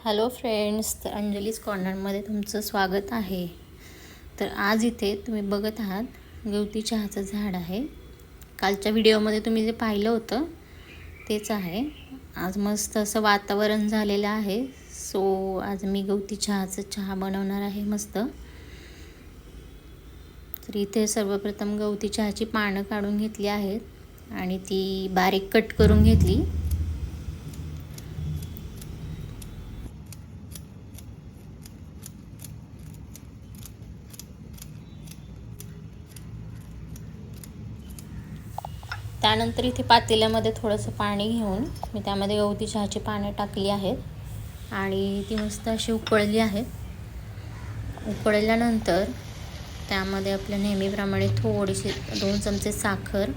Hello friends, तर अंजलीज कॉर्नरमध्ये तुमचं स्वागत आहे. तर आज इथे तुम्ही बघत आहात गवती चहाचं झाड आहे. कालच्या व्हिडिओमध्ये तुम्ही जे पाहिलं होतं तेच आहे. आज मस्त असं वातावरण झालेलं आहे. सो आज मी गवती चहा बनवणार आहे मस्त. तर इथे सर्वप्रथम गवती चहाची पानं काढून घेतली आहेत आणि ती बारीक कट करून घेतली. त्यानंतर इथे पातेल्यामध्ये थोडंसं पाणी घेऊन मी त्यामध्ये गवती चहाची पाने टाकली आहेत आणि ती मस्त अशी उकळली आहेत. उकळल्यानंतर त्यामध्ये आपल्या नेहमीप्रमाणे थोडीशी 2 चमचे साखर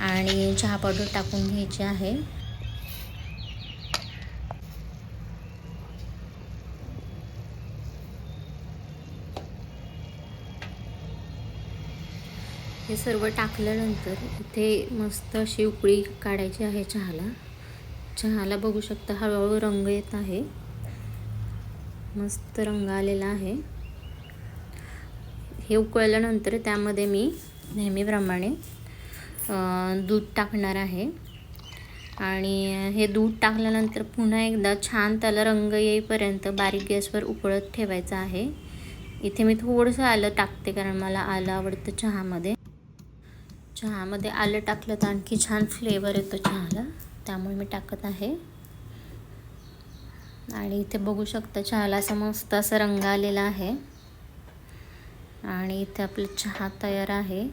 आणि चहा पावडर टाकून घ्यायची आहे. हे सर्व टाकल्यानंतर इथे मस्त अशी उकळी काढायची आहे चहाला बघू शकता हळूहळू रंग येत आहे. मस्त रंग आलेला आहे. हे उकळल्यानंतर त्यामध्ये मी नेहमीप्रमाणे दूध टाकणार आहे आणि हे दूध टाकल्यानंतर पुन्हा एकदा छान त्याला रंग येईपर्यंत बारीक गॅसवर उकळत ठेवायचं आहे. इथे मी थोडंसं आलं टाकते कारण मला आलं आवडतं चहामध्ये आलं टाकलं तर आणखी छान फ्लेवर येतो चहाला, त्यामुळे मी टाकत आहे. आणि इथे बघू शकता चहाला असं मस्त असं रंग आलेला आहे आणि इथे आपला चहा तयार आहे.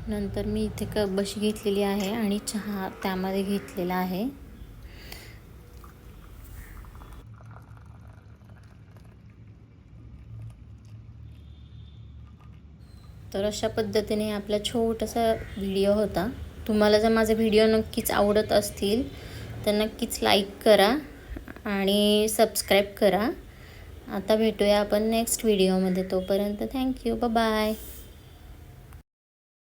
नंतर मी इथे कपबशी घेतलेली आहे आणि चहा त्यामध्ये घेतलेला आहे. तर अशा पद्धतीने आपला छोटासा व्हिडिओ होता. तुम्हाला जर माझे व्हिडिओ नक्कीच आवडत असतील तर नक्कीच लाईक करा आणि सबस्क्राईब करा. आता भेटूया आपण नेक्स्ट व्हिडिओमध्ये. तोपर्यंत थँक्यू, बाय.